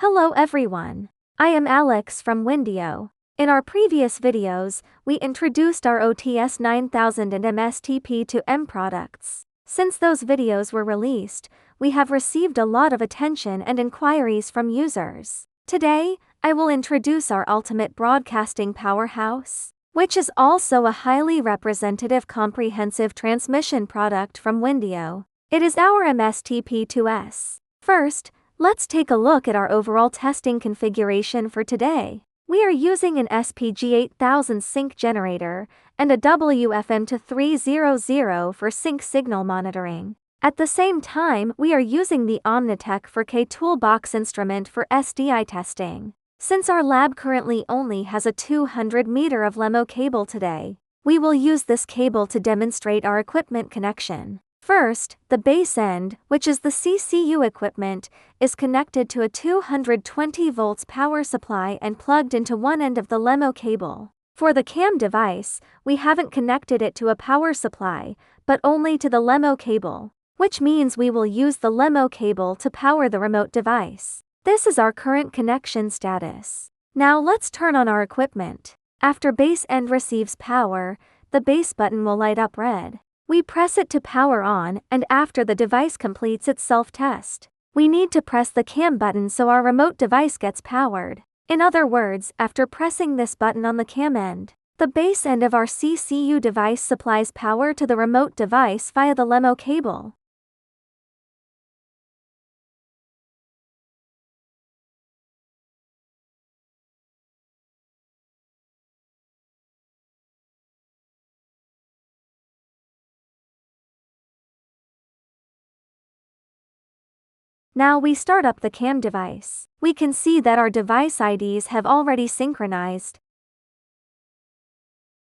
Hello everyone. I am Alex from WINDEO. In our previous videos, we introduced our OTS 9000 and MSTP-2M products. Since those videos were released, we have received a lot of attention and inquiries from users. Today, I will introduce our ultimate broadcasting powerhouse, which is also a highly representative comprehensive transmission product from WINDEO. It is our MSTP-2S. First, let's take a look at our overall testing configuration for today. We are using an SPG8000 sync generator and a WFM2300 for sync signal monitoring. At the same time, we are using the Omnitech 4K Toolbox instrument for SDI testing. Since our lab currently only has a 200 meter of LEMO cable today, we will use this cable to demonstrate our equipment connection. First, the base end, which is the CCU equipment, is connected to a 220 volts power supply and plugged into one end of the LEMO cable. For the cam device, we haven't connected it to a power supply, but only to the LEMO cable, which means we will use the LEMO cable to power the remote device. This is our current connection status. Now let's turn on our equipment. After base end receives power, the base button will light up red. We press it to power on, and after the device completes its self-test, we need to press the cam button so our remote device gets powered. In other words, after pressing this button on the cam end, the base end of our CCU device supplies power to the remote device via the LEMO cable. Now we start up the cam device. We can see that our device IDs have already synchronized.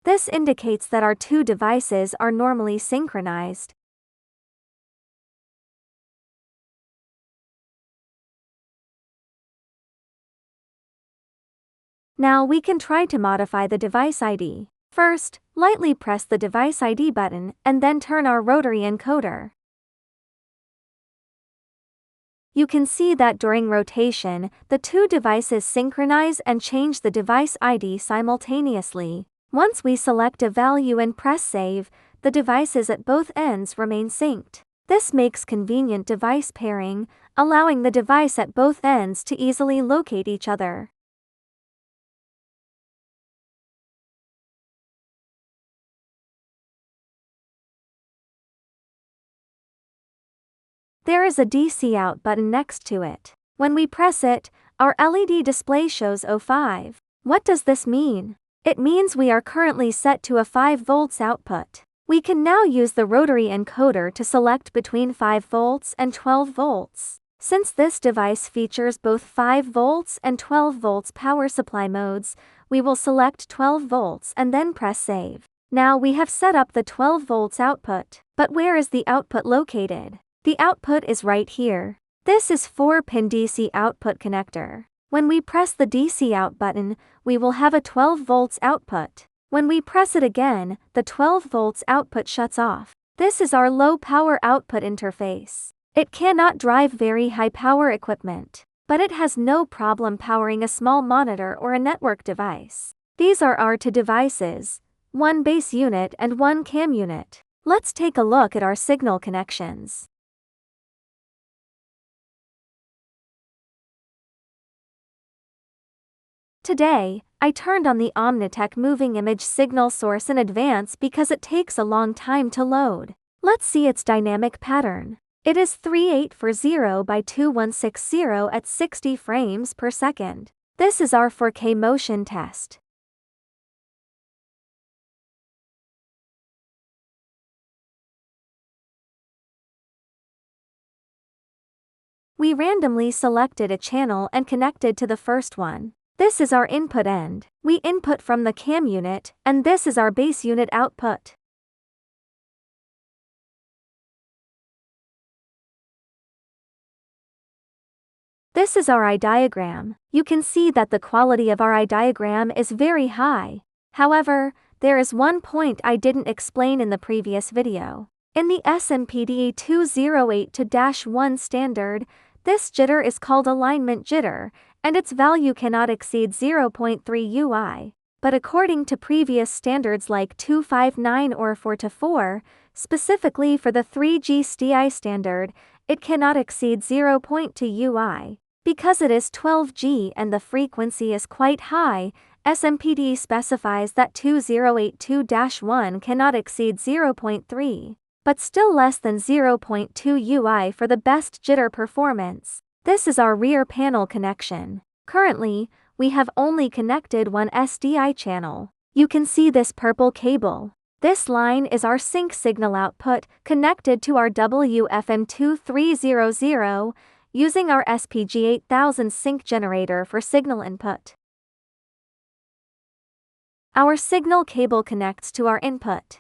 This indicates that our two devices are normally synchronized. Now we can try to modify the device ID. First, lightly press the device ID button and then turn our rotary encoder. You can see that during rotation, the two devices synchronize and change the device ID simultaneously. Once we select a value and press save, the devices at both ends remain synced. This makes convenient device pairing, allowing the device at both ends to easily locate each other. There is a DC out button next to it. When we press it, our LED display shows 05. What does this mean? It means we are currently set to a 5 volts output. We can now use the rotary encoder to select between 5 volts and 12 volts. Since this device features both 5 volts and 12 volts power supply modes, we will select 12 volts and then press save. Now we have set up the 12 volts output. But where is the output located? The output is right here. This is 4-pin DC output connector. When we press the DC out button, we will have a 12 volts output. When we press it again, the 12 volts output shuts off. This is our low power output interface. It cannot drive very high power equipment, but it has no problem powering a small monitor or a network device. These are our two devices, one base unit and one cam unit. Let's take a look at our signal connections. Today, I turned on the Omnitech moving image signal source in advance because it takes a long time to load. Let's see its dynamic pattern. It is 3840 by 2160 at 60 frames per second. This is our 4K motion test. We randomly selected a channel and connected to the first one. This is our input end. We input from the cam unit, and this is our base unit output. This is our eye diagram. You can see that the quality of our eye diagram is very high. However, there is one point I didn't explain in the previous video. In the SMPDE 208-1 standard, This jitter is called alignment jitter, and its value cannot exceed 0.3 UI. But according to previous standards like 259 or 424, specifically for the 3G SDI standard, it cannot exceed 0.2 UI. Because it is 12G and the frequency is quite high, SMPTE specifies that 2082-1 cannot exceed 0.3, but still less than 0.2 UI for the best jitter performance. This is our rear panel connection. Currently, we have only connected one SDI channel. You can see this purple cable. This line is our sync signal output connected to our WFM2300 using our SPG8000 sync generator for signal input. Our signal cable connects to our input.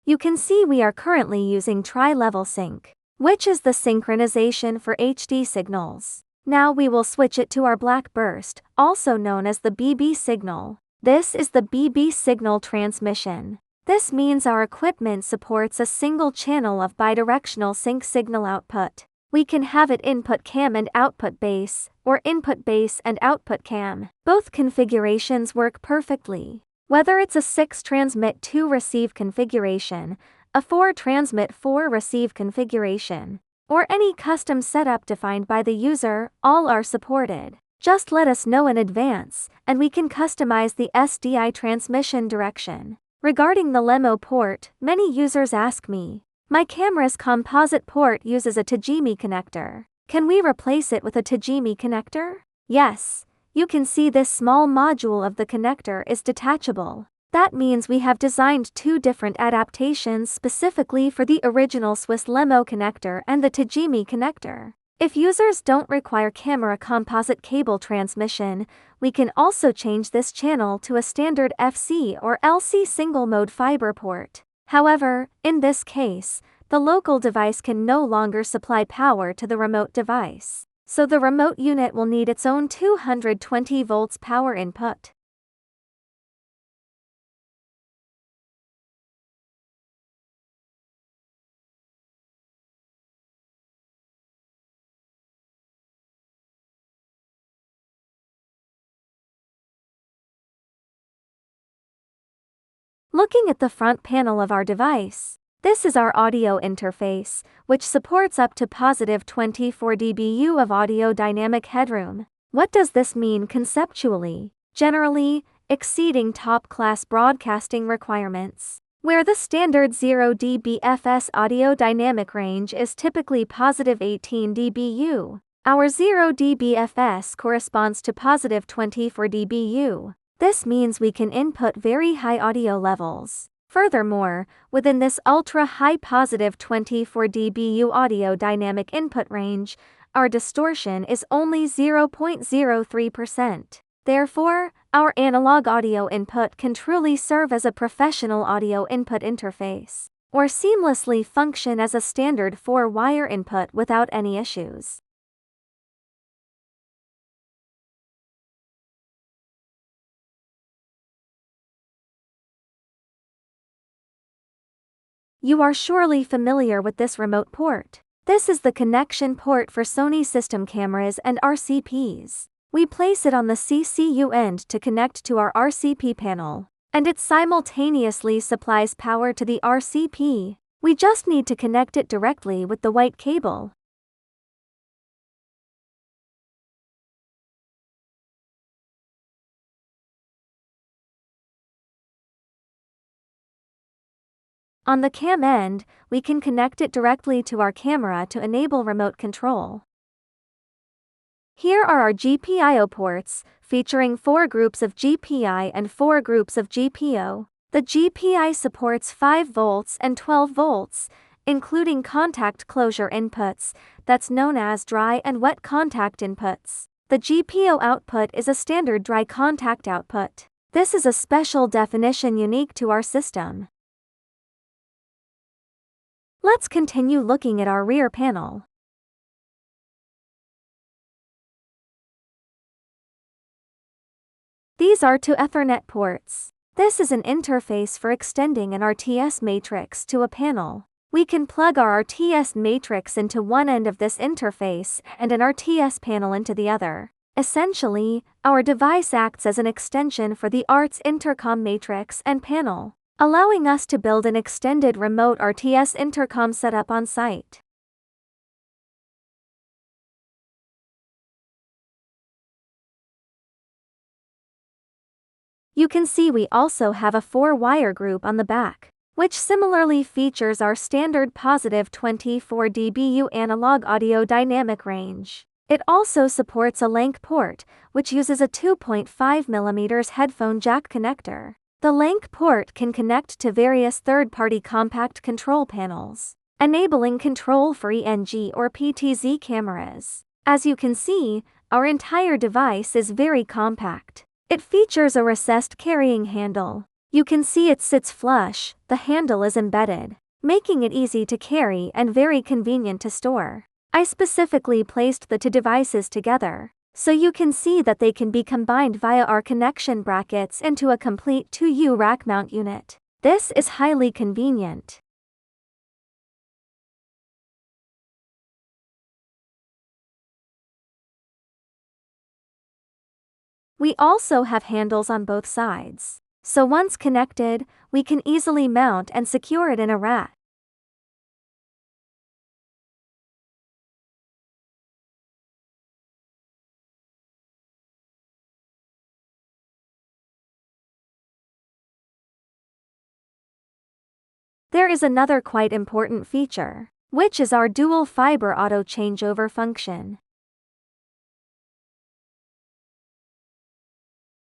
You can see we are currently using tri-level sync, which is the synchronization for HD signals. Now we will switch it to our black burst, also known as the BB signal. This is the BB signal transmission. This means our equipment supports a single channel of bidirectional sync signal output. We can have it input cam and output base, or input base and output cam. Both configurations work perfectly. Whether it's a 6 transmit 2 receive configuration, a 4 transmit 4 receive configuration, or any custom setup defined by the user, all are supported. Just let us know in advance, and we can customize the SDI transmission direction. Regarding the LEMO port, many users ask me, my camera's composite port uses a Tajimi connector. Can we replace it with a Tajimi connector? Yes. You can see this small module of the connector is detachable. That means we have designed 2 different adaptations specifically for the original Swiss LEMO connector and the Tajimi connector. If users don't require camera composite cable transmission, we can also change this channel to a standard FC or LC single-mode fiber port. However, in this case, the local device can no longer supply power to the remote device. So the remote unit will need its own 220 volts power input. Looking at the front panel of our device, this is our audio interface, which supports up to positive 24 dBu of audio dynamic headroom. What does this mean conceptually? Generally, exceeding top-class broadcasting requirements. Where the standard 0 dBFS audio dynamic range is typically positive 18 dBu, our 0 dBFS corresponds to positive 24 dBu. This means we can input very high audio levels. Furthermore, within this ultra-high positive 24 dBu audio dynamic input range, our distortion is only 0.03%. Therefore, our analog audio input can truly serve as a professional audio input interface, or seamlessly function as a standard 4-wire input without any issues. You are surely familiar with this remote port. This is the connection port for Sony system cameras and RCPs. We place it on the CCU end to connect to our RCP panel, and it simultaneously supplies power to the RCP. We just need to connect it directly with the white cable. On the cam end, we can connect it directly to our camera to enable remote control. Here are our GPIO ports, featuring 4 groups of GPI and 4 groups of GPO. The GPI supports 5 volts and 12 volts, including contact closure inputs, that's known as dry and wet contact inputs. The GPO output is a standard dry contact output. This is a special definition unique to our system. Let's continue looking at our rear panel. These are two Ethernet ports. This is an interface for extending an RTS matrix to a panel. We can plug our RTS matrix into one end of this interface and an RTS panel into the other. Essentially, our device acts as an extension for the ARTS intercom matrix and panel, allowing us to build an extended remote RTS intercom setup on site. You can see we also have a 4-wire group on the back, which similarly features our standard positive 24 dBu analog audio dynamic range. It also supports a LANC port, which uses a 2.5mm headphone jack connector. The LANC port can connect to various third-party compact control panels, enabling control for ENG or PTZ cameras. As you can see, our entire device is very compact. It features a recessed carrying handle. You can see it sits flush, the handle is embedded, making it easy to carry and very convenient to store. I specifically placed the two devices together, so you can see that they can be combined via our connection brackets into a complete 2U rack mount unit. This is highly convenient. We also have handles on both sides, so once connected, we can easily mount and secure it in a rack. There is another quite important feature, which is our dual fiber auto changeover function.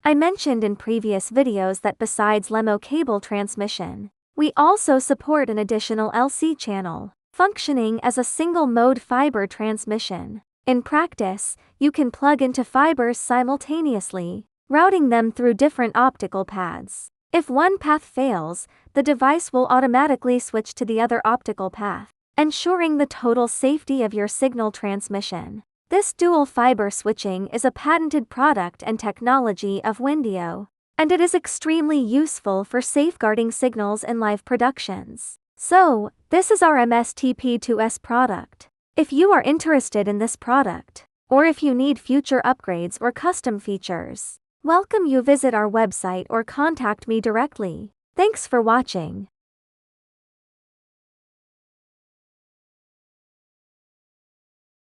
I mentioned in previous videos that besides LEMO cable transmission, we also support an additional LC channel, functioning as a single-mode fiber transmission. In practice, you can plug into fibers simultaneously, routing them through different optical paths. If one path fails, the device will automatically switch to the other optical path, ensuring the total safety of your signal transmission. This dual fiber switching is a patented product and technology of WINDEO, and it is extremely useful for safeguarding signals in live productions. So, this is our MSTP-2S product. If you are interested in this product, or if you need future upgrades or custom features, welcome you visit our website or contact me directly. Thanks for watching.